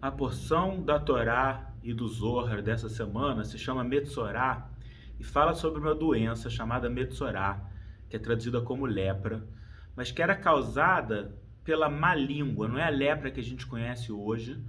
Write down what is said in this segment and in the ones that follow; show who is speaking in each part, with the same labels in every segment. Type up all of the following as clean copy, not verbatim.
Speaker 1: A porção da Torá e do Zohar dessa semana se chama Metsorá e fala sobre uma doença chamada Metsorá, que é traduzida como lepra, mas que era causada pela má língua. Não é a lepra que a gente conhece hoje,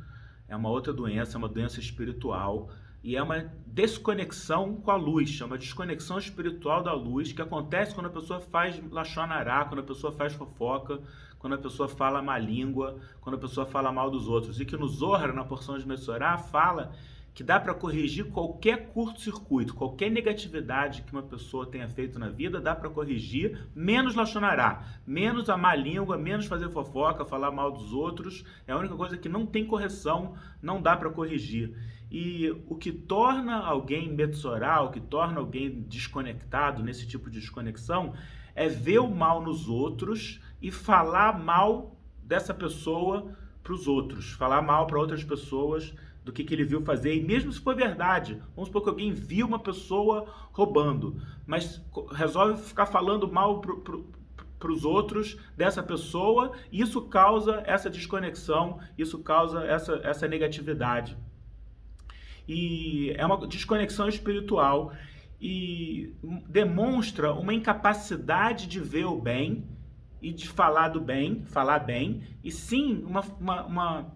Speaker 1: é uma outra doença, é uma doença espiritual e é uma desconexão com a luz, é uma desconexão espiritual da luz que acontece quando a pessoa faz lashon hará, quando a pessoa faz fofoca, quando a pessoa fala má língua, quando a pessoa fala mal dos outros. E que no Zohar, na porção de Metsorá, fala que dá para corrigir qualquer curto-circuito, qualquer negatividade que uma pessoa tenha feito na vida, dá para corrigir, menos lashon hará, menos a má língua, menos fazer fofoca, falar mal dos outros. É a única coisa que não tem correção, não dá para corrigir. E o que torna alguém metsorá, o que torna alguém desconectado nesse tipo de desconexão, é ver o mal nos outros e falar mal dessa pessoa para os outros, falar mal para outras pessoas do que ele viu fazer, e mesmo se for verdade, vamos supor que alguém viu uma pessoa roubando, mas resolve ficar falando mal para os outros dessa pessoa, e isso causa essa desconexão, isso causa essa negatividade. E é uma desconexão espiritual e demonstra uma incapacidade de ver o bem e de falar do bem, falar bem, e sim uma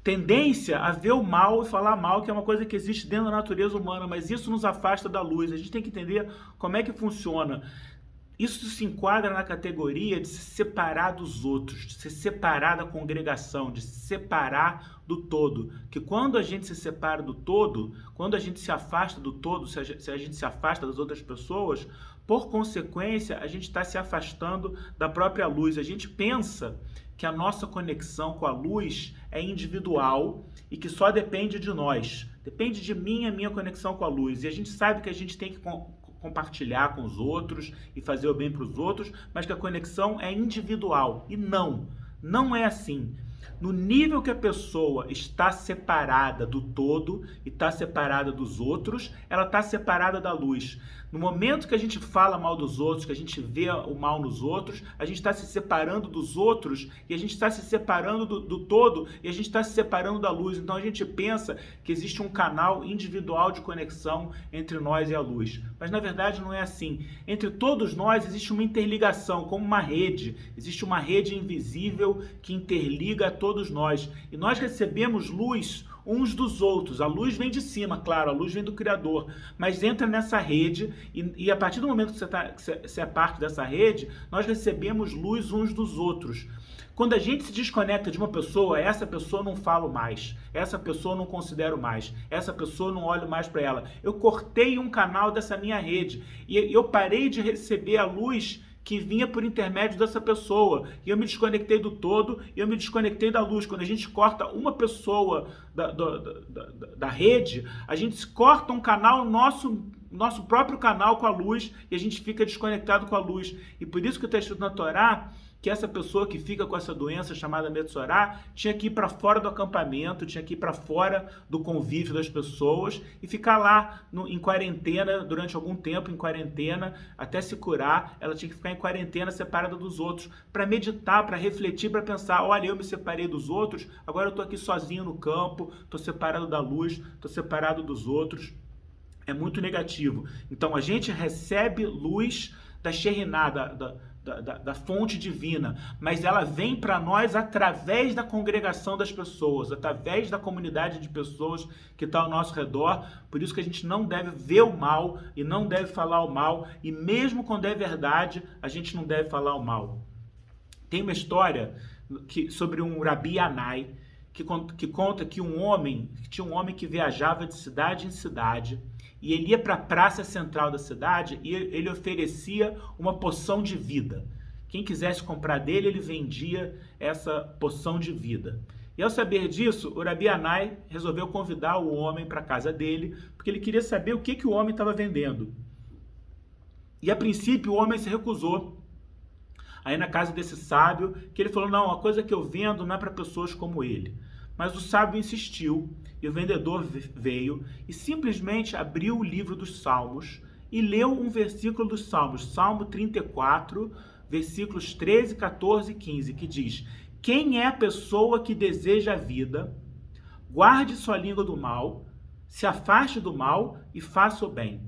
Speaker 1: tendência a ver o mal e falar mal, que é uma coisa que existe dentro da natureza humana, mas isso nos afasta da luz. A gente tem que entender como é que funciona. Isso se enquadra na categoria de se separar dos outros, de se separar da congregação, de se separar do todo. Que quando a gente se separa do todo, quando a gente se afasta do todo, se a gente se afasta das outras pessoas, por consequência, a gente está se afastando da própria luz. A gente pensa que a nossa conexão com a luz é individual e que só depende de nós. Depende de mim a minha conexão com a luz. E a gente sabe que a gente tem que compartilhar com os outros e fazer o bem para os outros, mas que a conexão é individual. E não é assim. No nível que a pessoa está separada do todo e está separada dos outros, ela está separada da luz. No momento que a gente fala mal dos outros, que a gente vê o mal nos outros, a gente está se separando dos outros e a gente está se separando do todo e a gente está se separando da luz. Então a gente pensa que existe um canal individual de conexão entre nós e a luz. Mas na verdade não é assim. Entre todos nós existe uma interligação, como uma rede. Existe uma rede invisível que interliga a todos nós. E nós recebemos luz uns dos outros. A luz vem de cima, claro, a luz vem do Criador, mas entra nessa rede e a partir do momento que você é parte dessa rede, nós recebemos luz uns dos outros. Quando a gente se desconecta de uma pessoa, essa pessoa não falo mais, essa pessoa não considero mais, essa pessoa não olho mais para ela. Eu cortei um canal dessa minha rede e eu parei de receber a luz que vinha por intermédio dessa pessoa, e eu me desconectei do todo, e eu me desconectei da luz. Quando a gente corta uma pessoa da rede, a gente corta um canal, nosso próprio canal com a luz, e a gente fica desconectado com a luz. E por isso que está escrito na Torá que essa pessoa que fica com essa doença chamada Metsorá tinha que ir para fora do acampamento, tinha que ir para fora do convívio das pessoas e ficar lá em quarentena, durante algum tempo em quarentena, até se curar. Ela tinha que ficar em quarentena separada dos outros, para meditar, para refletir, para pensar, olha, eu me separei dos outros, agora eu estou aqui sozinho no campo, estou separado da luz, estou separado dos outros. É muito negativo. Então a gente recebe luz da Shekhinah, da fonte divina, mas ela vem para nós através da congregação das pessoas, através da comunidade de pessoas que está ao nosso redor. Por isso que a gente não deve ver o mal e não deve falar o mal, e mesmo quando é verdade, a gente não deve falar o mal. Tem uma história sobre um Rabi Yanai, que conta que tinha um homem que viajava de cidade em cidade, e ele ia para a praça central da cidade e ele oferecia uma poção de vida. Quem quisesse comprar dele, ele vendia essa poção de vida. E ao saber disso, o Rabi Yanai resolveu convidar o homem para a casa dele, porque ele queria saber o que o homem estava vendendo. E a princípio o homem se recusou. Aí na casa desse sábio, que ele falou, não, a coisa que eu vendo não é para pessoas como ele. Mas o sábio insistiu, e o vendedor veio e simplesmente abriu o livro dos Salmos e leu um versículo dos Salmos, Salmo 34, versículos 13, 14 e 15, que diz: quem é a pessoa que deseja a vida guarde sua língua do mal, se afaste do mal e faça o bem.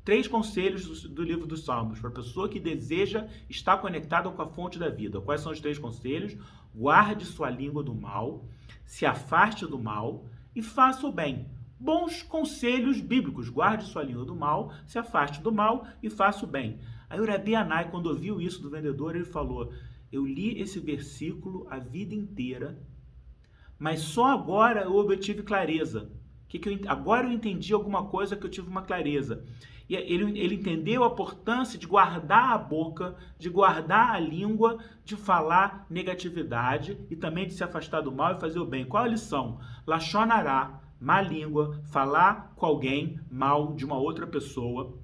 Speaker 1: 3 conselhos do livro dos Salmos para a pessoa que deseja estar conectada com a fonte da vida. Quais são os 3 conselhos? Guarde sua língua do mal, se afaste do mal e faça o bem. Bons conselhos bíblicos. Guarde sua língua do mal, se afaste do mal e faça o bem. Aí o Rabi Anai, quando ouviu isso do vendedor, ele falou: eu li esse versículo a vida inteira, mas só agora eu obtive clareza. Agora eu entendi alguma coisa que eu tive uma clareza. E ele entendeu a importância de guardar a boca, de guardar a língua, de falar negatividade e também de se afastar do mal e fazer o bem. Qual a lição? Lashon hará, má língua, falar com alguém mal de uma outra pessoa.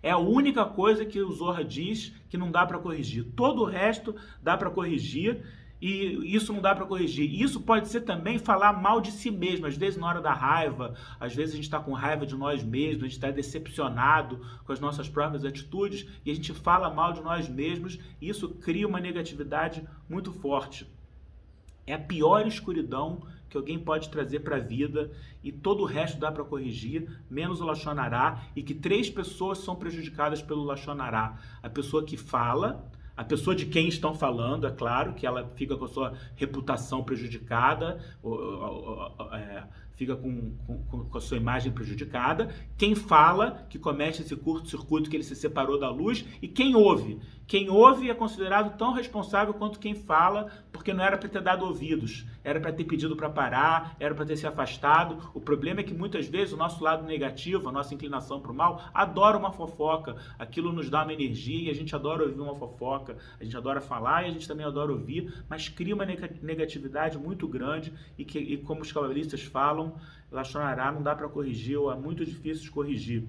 Speaker 1: É a única coisa que o Zohar diz que não dá para corrigir. Todo o resto dá para corrigir. E isso não dá para corrigir. Isso pode ser também falar mal de si mesmo. Às vezes na hora da raiva, às vezes a gente está com raiva de nós mesmos, a gente está decepcionado com as nossas próprias atitudes e a gente fala mal de nós mesmos e isso cria uma negatividade muito forte. É a pior escuridão que alguém pode trazer para a vida e todo o resto dá para corrigir, menos o Lashon hará, e que 3 pessoas são prejudicadas pelo Lashon hará. A pessoa que fala, a pessoa de quem estão falando, é claro, que ela fica com a sua reputação prejudicada, fica com a sua imagem prejudicada. Quem fala, que comete esse curto-circuito que ele se separou da luz, e quem ouve. Quem ouve é considerado tão responsável quanto quem fala, porque não era para ter dado ouvidos, era para ter pedido para parar, era para ter se afastado. O problema é que muitas vezes o nosso lado negativo, a nossa inclinação para o mal, adora uma fofoca. Aquilo nos dá uma energia e a gente adora ouvir uma fofoca, a gente adora falar e a gente também adora ouvir, mas cria uma negatividade muito grande e como os cabalistas falam, Lashon hará não dá para corrigir, ou é muito difícil de corrigir.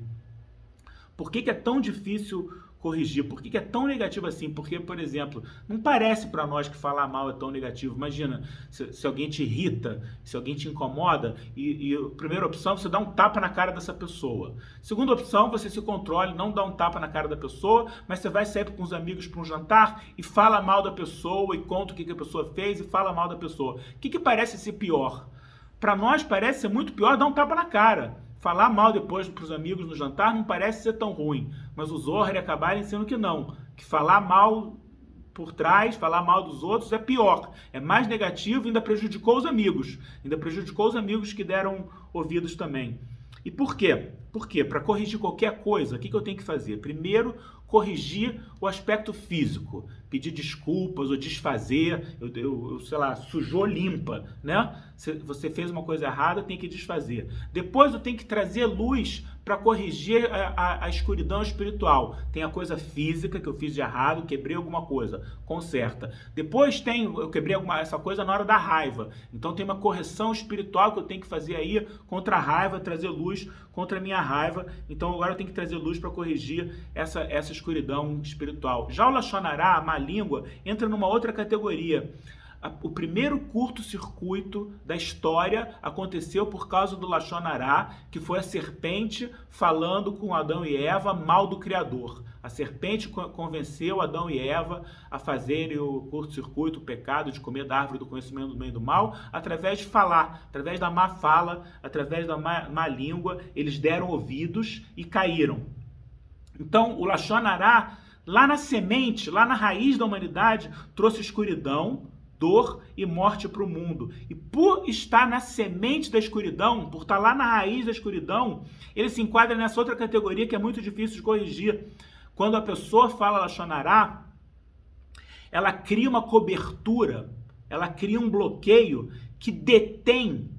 Speaker 1: Por que é tão difícil corrigir? Por que é tão negativo assim? Porque, por exemplo, não parece para nós que falar mal é tão negativo. Imagina, se alguém te irrita, se alguém te incomoda, e a primeira opção, você dá um tapa na cara dessa pessoa. Segunda opção, você se controle, não dá um tapa na cara da pessoa, mas você vai sair com os amigos para um jantar e fala mal da pessoa e conta o que a pessoa fez e fala mal da pessoa. O que parece ser pior? Para nós parece ser muito pior dar um tapa na cara. Falar mal depois para os amigos no jantar não parece ser tão ruim, mas os Zohar acabaram ensinando que não, que falar mal por trás, falar mal dos outros é pior, é mais negativo e ainda prejudicou os amigos que deram ouvidos também. E por quê? Por quê? Para corrigir qualquer coisa, o que eu tenho que fazer? Primeiro, corrigir o aspecto físico, pedir desculpas ou desfazer, sei lá, sujou, limpa, né? Se você fez uma coisa errada, tem que desfazer. Depois eu tenho que trazer luz para corrigir a escuridão espiritual. Tem a coisa física que eu fiz de errado, quebrei alguma coisa, conserta. Depois eu quebrei essa coisa na hora da raiva. Então tem uma correção espiritual que eu tenho que fazer aí contra a raiva, trazer luz contra a minha raiva. Então agora eu tenho que trazer luz para corrigir essa escuridão espiritual. Já o Lashon hará, a má língua, entra numa outra categoria. O primeiro curto-circuito da história aconteceu por causa do Lashon hará, que foi a serpente falando com Adão e Eva mal do Criador. A serpente convenceu Adão e Eva a fazerem o curto-circuito, o pecado de comer da árvore do conhecimento do bem e do mal, através de falar, através da má fala, através da má língua. Eles deram ouvidos e caíram. Então, o Lashon hará, lá na semente, lá na raiz da humanidade, trouxe escuridão, dor e morte para o mundo. E por estar na semente da escuridão, por estar lá na raiz da escuridão, ele se enquadra nessa outra categoria que é muito difícil de corrigir. Quando a pessoa fala Lashon hará, ela cria uma cobertura, ela cria um bloqueio que detém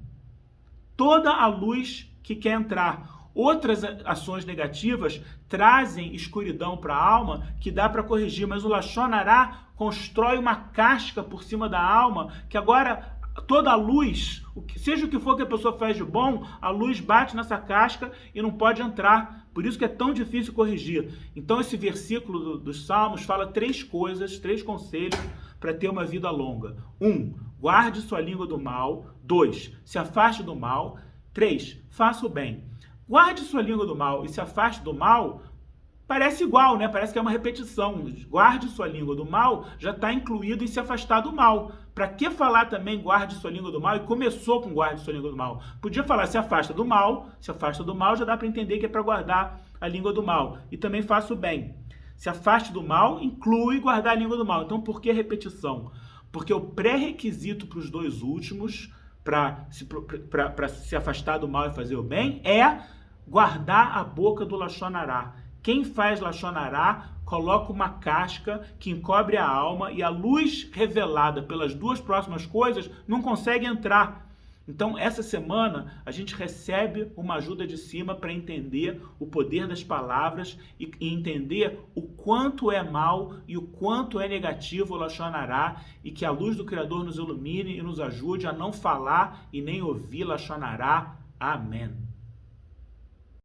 Speaker 1: toda a luz que quer entrar. Outras ações negativas trazem escuridão para a alma que dá para corrigir, mas o Lashon hará constrói uma casca por cima da alma que agora toda a luz, seja o que for que a pessoa faz de bom, a luz bate nessa casca e não pode entrar. Por isso que é tão difícil corrigir. Então esse versículo dos Salmos fala 3 coisas, 3 conselhos para ter uma vida longa. 1. Guarde sua língua do mal. 2. Se afaste do mal. 3. Faça o bem. Guarde sua língua do mal e se afaste do mal Parece igual, né? Parece que é uma repetição. Guarde sua língua do mal já está incluído em se afastar do mal. Para que falar também guarde sua língua do mal e começou com guarde sua língua do mal? Podia falar se afasta do mal já dá para entender que é para guardar a língua do mal. E também faça o bem. Se afaste do mal inclui guardar a língua do mal. Então por que repetição? Porque o pré-requisito para os dois últimos, para se afastar do mal e fazer o bem, é guardar a boca do Lachonará. Quem faz Lachonará coloca uma casca que encobre a alma e a luz revelada pelas duas próximas coisas não consegue entrar. Então, essa semana, a gente recebe uma ajuda de cima para entender o poder das palavras e entender o quanto é mal e o quanto é negativo o Lachonará, e que a luz do Criador nos ilumine e nos ajude a não falar e nem ouvir Lachonará. Amém.